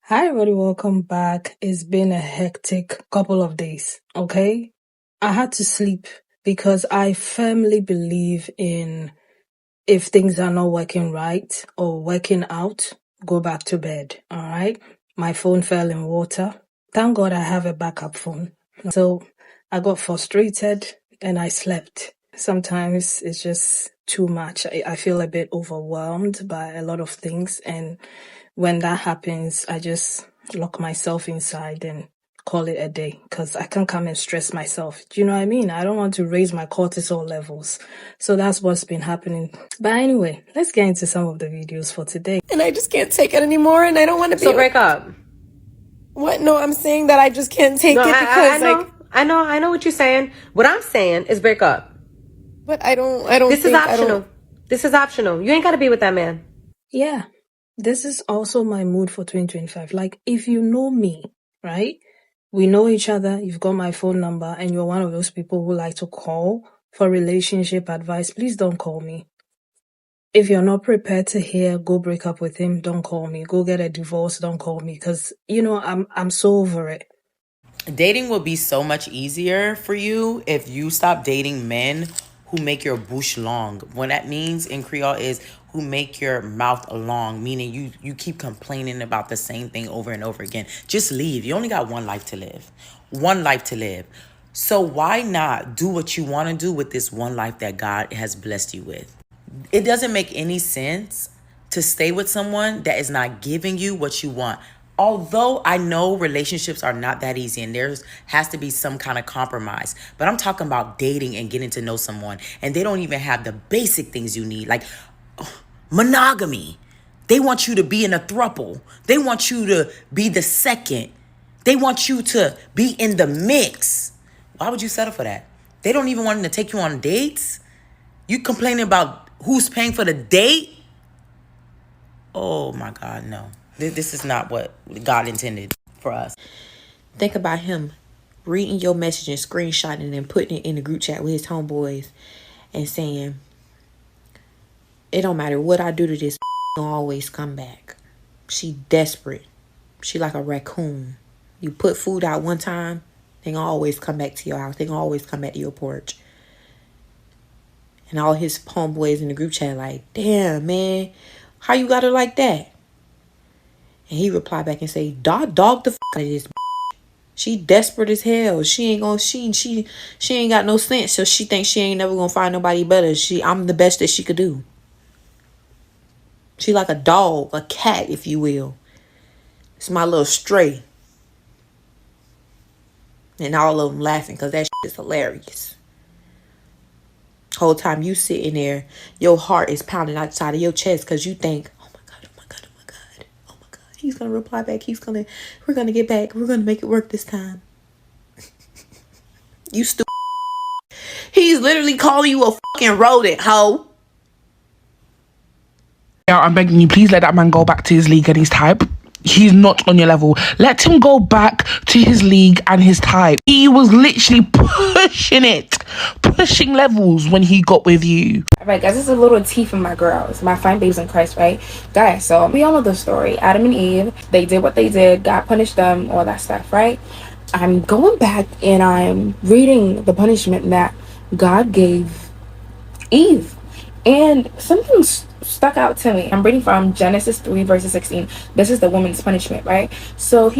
Hi, everybody. Welcome back. It's been a hectic couple of days. Okay. I had to sleep because I firmly believe in if things are not working right or working out, go back to bed. All right. My phone fell in water. Thank God I have a backup phone. So I got frustrated and I slept. Sometimes it's just too much. I feel a bit overwhelmed by a lot of things. And when that happens, I just lock myself inside and call it a day because I can't come and stress myself. Do you know what I mean? I don't want to raise my cortisol levels. So that's what's been happening. But anyway, let's get into some of the videos for today. And I just can't take it anymore, and I don't want to be. So break up. What? No, I'm saying that I just can't take it because I know what you're saying. What I'm saying is break up. But I don't. This is optional. This is optional. You ain't got to be with that man. Yeah, this is also my mood for 2025. Like, if you know me, right? We know each other, you've got my phone number, and you're one of those people who like to call for relationship advice, please don't call me. If you're not prepared to hear, go break up with him, don't call me. Go get a divorce, don't call me. Because, I'm so over it. Dating will be so much easier for you if you stop dating men who make your bouche long. What that means in Creole is who make your mouth long, meaning you keep complaining about the same thing over and over again. Just leave. You only got one life to live. One life to live. So why not do what you want to do with this one life that God has blessed you with? It doesn't make any sense to stay with someone that is not giving you what you want. Although I know relationships are not that easy and there has to be some kind of compromise, but I'm talking about dating and getting to know someone and they don't even have the basic things you need, like monogamy. They want you to be in a throuple. They want you to be the second. They want you to be in the mix. Why would you settle for that? They don't even want to take you on dates. You complaining about who's paying for the date? Oh my God, no. This is not what God intended for us. Think about him reading your message and screenshotting and putting it in the group chat with his homeboys and saying, it don't matter what I do to this, gonna always come back. She desperate. She like a raccoon. You put food out one time, they gonna always come back to your house. They gonna always come back to your porch. And all his homeboys in the group chat like, damn, man, how you got her like that? And he replied back and say, dog the out of this. She desperate as hell. She ain't got no sense, so she thinks she ain't never gonna find nobody better. I'm the best that she could do. She like a dog, a cat, if you will. It's my little stray. And all of them laughing because that shit is hilarious. Whole time you sitting there, your heart is pounding outside of your chest because you think, oh my God, oh my God, oh my God, oh my God. He's gonna reply back. We're gonna get back. We're gonna make it work this time. You stupid. He's literally calling you a fucking rodent, hoe. Yeah, I'm begging you, please let that man go back to his league and his type. He's not on your level. Let him go back to his league and his type. He was literally pushing levels when he got with you. Alright guys, this is a little tea from my girls, my fine babes in Christ, right? Guys, so we all know the story. Adam and Eve, they did what they did, God punished them, all that stuff, right? I'm going back and I'm reading the punishment that God gave Eve. And something stuck out to me. I'm reading from Genesis 3 verses 16. This is the woman's punishment, right? So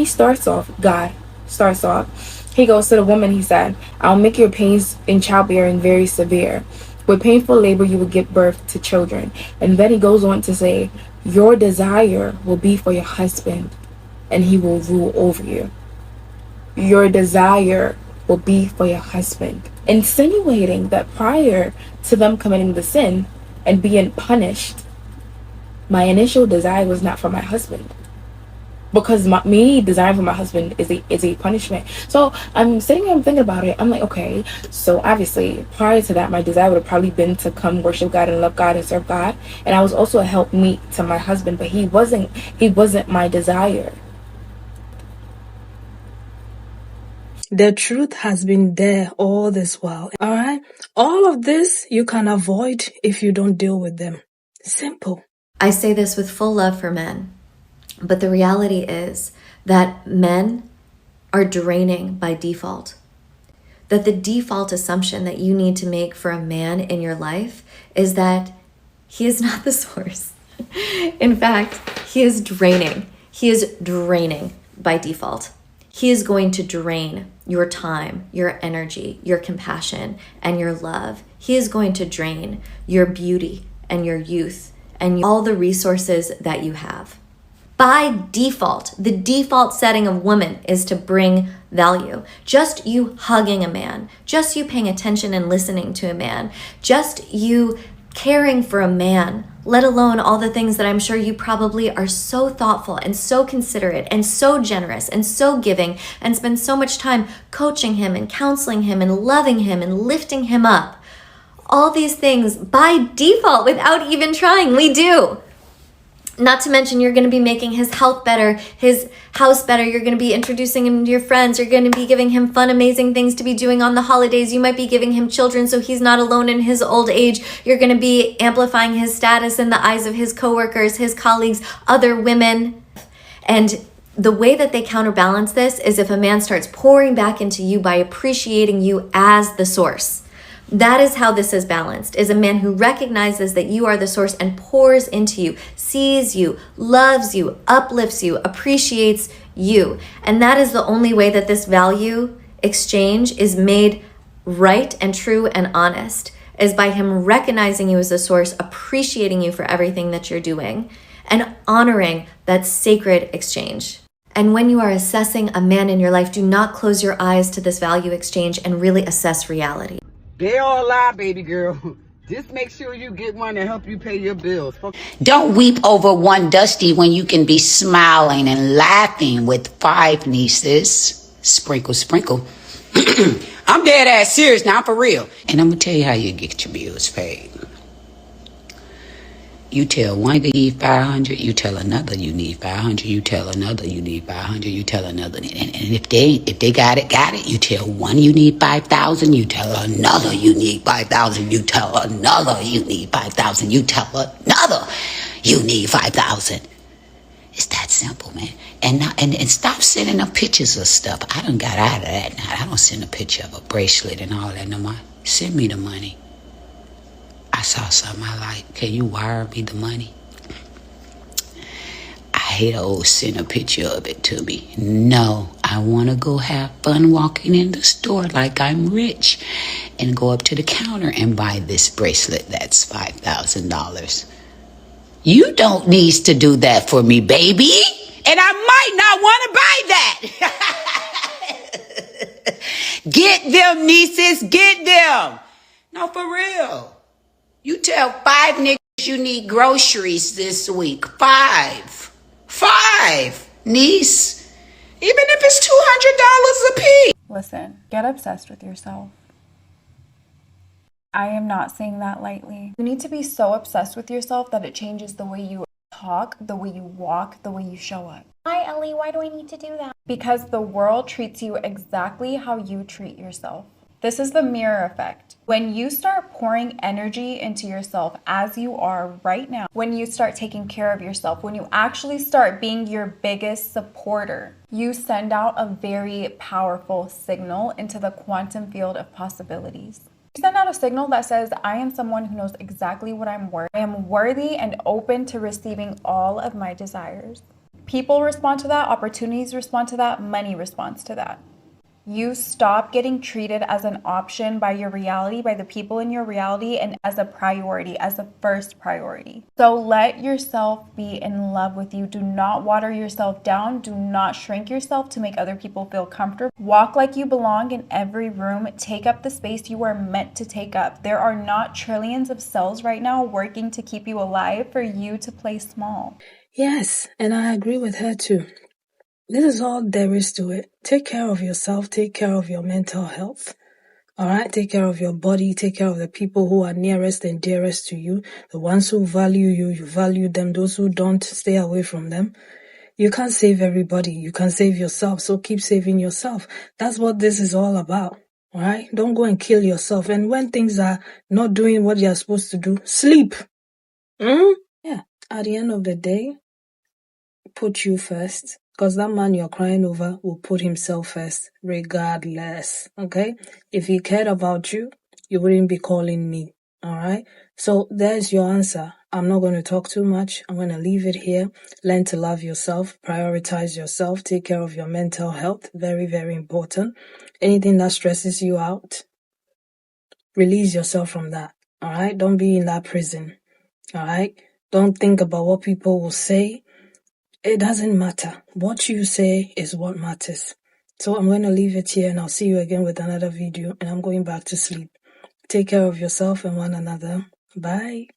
God starts off. He goes to the woman, he said, I'll make your pains in childbearing very severe. With painful labor, you will give birth to children. And then he goes on to say, your desire will be for your husband, and he will rule over you. Your desire will be for your husband. Insinuating that prior to them committing the sin and being punished, my initial desire was not for my husband. Because me desiring for my husband is a punishment. So I'm sitting here, I'm thinking about it. I'm like, okay, so obviously prior to that, my desire would have probably been to come worship God and love God and serve God. And I was also a helpmeet to my husband, but he wasn't my desire. The truth has been there all this while. All right. All of this you can avoid if you don't deal with them. Simple. I say this with full love for men. But the reality is that men are draining by default. That the default assumption that you need to make for a man in your life is that he is not the source. In fact, he is draining. He is draining by default. He is going to drain your time, your energy, your compassion, and your love. He is going to drain your beauty and your youth and all the resources that you have. By default, the default setting of woman is to bring value. Just you hugging a man, just you paying attention and listening to a man, just you caring for a man, let alone all the things that I'm sure you probably are so thoughtful and so considerate and so generous and so giving and spend so much time coaching him and counseling him and loving him and lifting him up. All these things by default without even trying, we do. Not to mention you're going to be making his health better, his house better. You're going to be introducing him to your friends. You're going to be giving him fun, amazing things to be doing on the holidays. You might be giving him children so he's not alone in his old age. You're going to be amplifying his status in the eyes of his coworkers, his colleagues, other women. And the way that they counterbalance this is if a man starts pouring back into you by appreciating you as the source. That is how this is balanced, is a man who recognizes that you are the source and pours into you, sees you, loves you, uplifts you, appreciates you. And that is the only way that this value exchange is made right and true and honest, is by him recognizing you as the source, appreciating you for everything that you're doing, and honoring that sacred exchange. And when you are assessing a man in your life, do not close your eyes to this value exchange and really assess reality. They all lie, baby girl. Just make sure you get one to help you pay your bills. Don't weep over one Dusty when you can be smiling and laughing with 5 nieces. Sprinkle, sprinkle. I'm dead ass serious now, for real. And I'm gonna tell you how you get your bills paid. You tell one you need 500, you tell another you need 500, you tell another you need 500, you tell another. And if they got it, you tell one you need 5,000, you tell another you need 5,000, you tell another you need 5,000, you tell another you need 5,000. It's that simple, man. And stop sending up pictures of stuff. I done got out of that now. I don't send a picture of a bracelet and all that no more. Send me the money. I saw something I like. Can you wire me the money? I hate send a picture of it to me. No, I want to go have fun walking in the store like I'm rich and go up to the counter and buy this bracelet that's $5,000. You don't need to do that for me, baby. And I might not want to buy that. Get them, nieces, get them. No, for real. You tell 5 niggas you need groceries this week. 5, niece. Even if it's $200 a piece. Listen, get obsessed with yourself. I am not saying that lightly. You need to be so obsessed with yourself that it changes the way you talk, the way you walk, the way you show up. Hi, Ellie, why do I need to do that? Because the world treats you exactly how you treat yourself. This is the mirror effect. When you start pouring energy into yourself as you are right now, when you start taking care of yourself, when you actually start being your biggest supporter, you send out a very powerful signal into the quantum field of possibilities. You send out a signal that says, I am someone who knows exactly what I'm worth. I am worthy and open to receiving all of my desires. People respond to that, opportunities respond to that, money responds to that. You stop getting treated as an option by your reality, by the people in your reality, and as a priority, as a first priority. So let yourself be in love with you. Do not water yourself down. Do not shrink yourself to make other people feel comfortable. Walk like you belong in every room. Take up the space you are meant to take up. There are not trillions of cells right now working to keep you alive for you to play small. Yes, and I agree with her too. This is all there is to it. Take care of yourself. Take care of your mental health. All right? Take care of your body. Take care of the people who are nearest and dearest to you. The ones who value you, you value them. Those who don't, stay away from them. You can't save everybody. You can save yourself. So keep saving yourself. That's what this is all about. All right? Don't go and kill yourself. And when things are not doing what you're supposed to do, sleep. Yeah. At the end of the day, put you first, because that man you're crying over will put himself first regardless, okay? If he cared about you, you wouldn't be calling me, all right? So there's your answer. I'm not going to talk too much. I'm going to leave it here. Learn to love yourself, prioritize yourself, take care of your mental health. Very, very important. Anything that stresses you out, release yourself from that, all right? Don't be in that prison, all right? Don't think about what people will say. It doesn't matter. What you say is what matters. So I'm going to leave it here, and I'll see you again with another video, and I'm going back to sleep. Take care of yourself and one another. Bye.